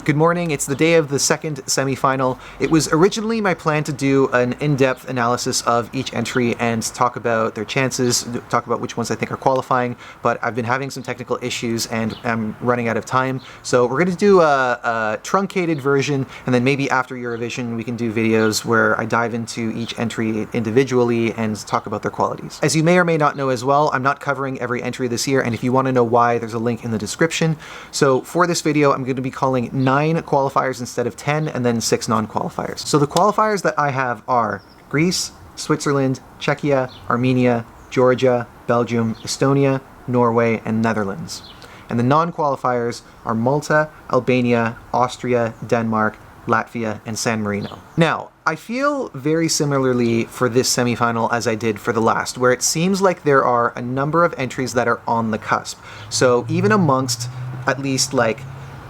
Good morning, it's the day of the second semi-final. It was originally my plan to do an in-depth analysis of each entry and talk about their chances, talk about which ones I think are qualifying, but I've been having some technical issues and I'm running out of time. So we're going to do a truncated version, and then maybe after Eurovision we can do videos where I dive into each entry individually and talk about their qualities. As you may or may not know as well, I'm not covering every entry this year, and if you want to know why, there's a link in the description. So for this video, I'm going to be calling 9 qualifiers instead of 10, and then 6 non-qualifiers. So the qualifiers that I have are Greece, Switzerland, Czechia, Armenia, Georgia, Belgium, Estonia, Norway, and Netherlands. And the non-qualifiers are Malta, Albania, Austria, Denmark, Latvia, and San Marino. Now, I feel very similarly for this semifinal as I did for the last, where it seems like there are a number of entries that are on the cusp. So even amongst at least like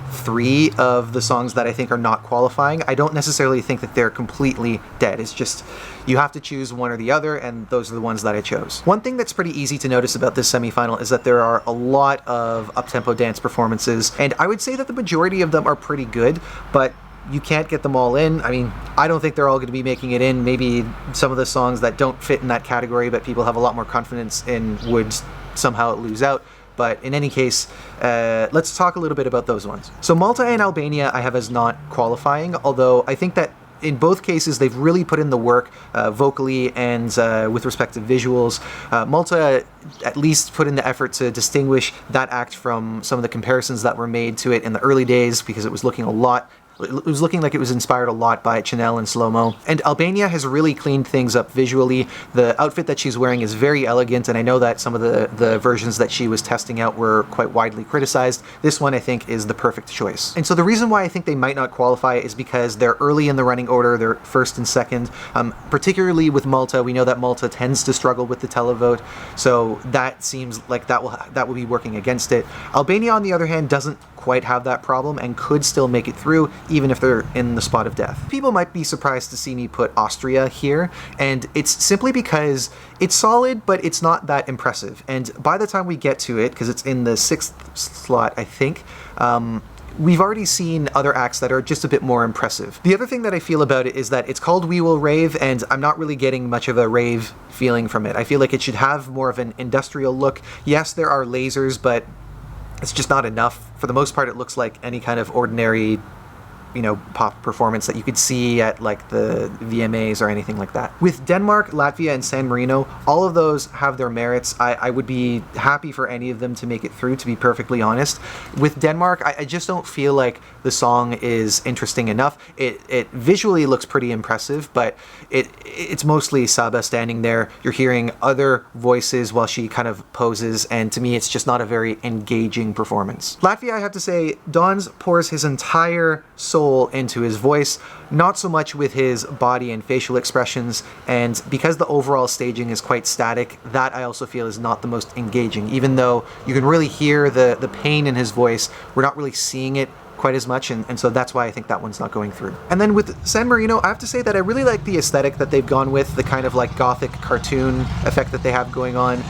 3 of the songs that I think are not qualifying, I don't necessarily think that they're completely dead. It's just you have to choose one or the other, and those are the ones that I chose. One thing that's pretty easy to notice about this semifinal is that there are a lot of up-tempo dance performances, and I would say that the majority of them are pretty good, but you can't get them all in. I mean, I don't think they're all going to be making it in. Maybe some of the songs that don't fit in that category but people have a lot more confidence in would somehow lose out. But in any case, let's talk a little bit about those ones. So Malta and Albania I have as not qualifying, although I think that in both cases they've really put in the work vocally and with respect to visuals. Malta at least put in the effort to distinguish that act from some of the comparisons that were made to it in the early days, because it was looking like it was inspired a lot by Chanel and Slow Mo. And Albania has really cleaned things up visually. The outfit that she's wearing is very elegant, and I know that some of the versions that she was testing out were quite widely criticized. This one I think is the perfect choice. And so the reason why I think they might not qualify is because they're early in the running order. They're first and second. Particularly with Malta, we know that Malta tends to struggle with the televote, so that seems like that will be working against it. Albania, on the other hand, doesn't quite have that problem and could still make it through, even if they're in the spot of death. People might be surprised to see me put Austria here, and it's simply because it's solid, but it's not that impressive. And by the time we get to it, because it's in the 6th slot, I think, we've already seen other acts that are just a bit more impressive. The other thing that I feel about it is that it's called We Will Rave, and I'm not really getting much of a rave feeling from it. I feel like it should have more of an industrial look. Yes, there are lasers, but it's just not enough. For the most part, it looks like any kind of ordinary, pop performance that you could see at like the VMAs or anything like that. With Denmark, Latvia, and San Marino, all of those have their merits. I would be happy for any of them to make it through, to be perfectly honest. With Denmark, I just don't feel like the song is interesting enough. It visually looks pretty impressive, but it's mostly Saba standing there. You're hearing other voices while she kind of poses, and to me it's just not a very engaging performance. Latvia, I have to say, Dons pours his entire soul into his voice, not so much with his body and facial expressions, and because the overall staging is quite static, that I also feel is not the most engaging. Even though you can really hear the pain in his voice, we're not really seeing it quite as much, and so that's why I think that one's not going through. And then with San Marino, I have to say that I really like the aesthetic that they've gone with, the kind of like gothic cartoon effect that they have going on.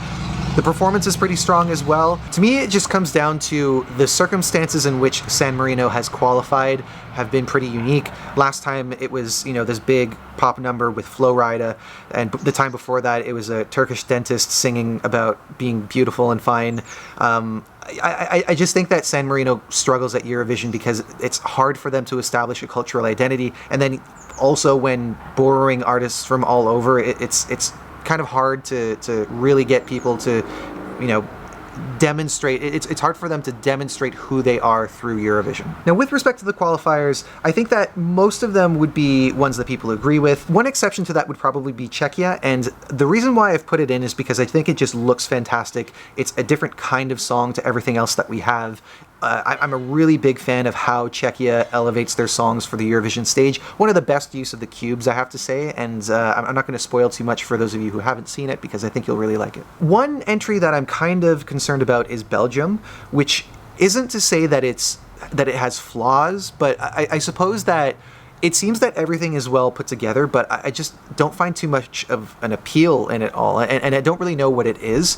The performance is pretty strong as well. To me, it just comes down to the circumstances in which San Marino has qualified have been pretty unique. Last time it was, this big pop number with Flo Rida, and the time before that it was a Turkish dentist singing about being beautiful and fine. I just think that San Marino struggles at Eurovision because it's hard for them to establish a cultural identity, and then also when borrowing artists from all over, it's kind of hard to really get people to, demonstrate. It's hard for them to demonstrate who they are through Eurovision. Now, with respect to the qualifiers, I think that most of them would be ones that people agree with. One exception to that would probably be Czechia, and the reason why I've put it in is because I think it just looks fantastic. It's a different kind of song to everything else that we have. I'm a really big fan of how Czechia elevates their songs for the Eurovision stage. One of the best use of the cubes, I have to say, and I'm not going to spoil too much for those of you who haven't seen it, because I think you'll really like it. One entry that I'm kind of concerned about is Belgium, which isn't to say that it has flaws, but I suppose that It seems that everything is well put together, but I just don't find too much of an appeal in it all, and I don't really know what it is.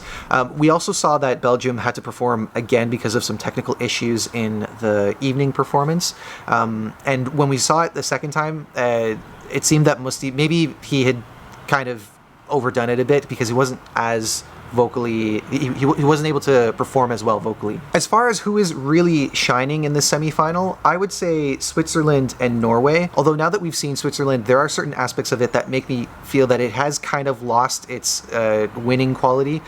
We also saw that Belgium had to perform again because of some technical issues in the evening performance, and when we saw it the second time, it seemed that maybe he had kind of overdone it a bit because he wasn't as vocally, he wasn't able to perform as well vocally. As far as who is really shining in this semi-final, I would say Switzerland and Norway. Although now that we've seen Switzerland, there are certain aspects of it that make me feel that it has kind of lost its winning quality.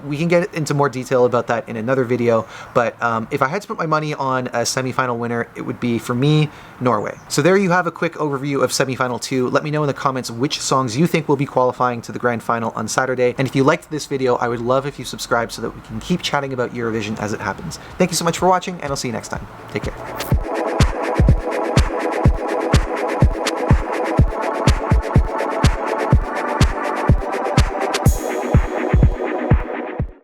We can get into more detail about that in another video, but if I had to put my money on a semi-final winner, it would be, for me, Norway. So there you have a quick overview of semi-final 2. Let me know in the comments which songs you think will be qualifying to the grand final on Saturday. And if you liked this video, I would love if you subscribe so that we can keep chatting about Eurovision as it happens. Thank you so much for watching, and I'll see you next time. Take care.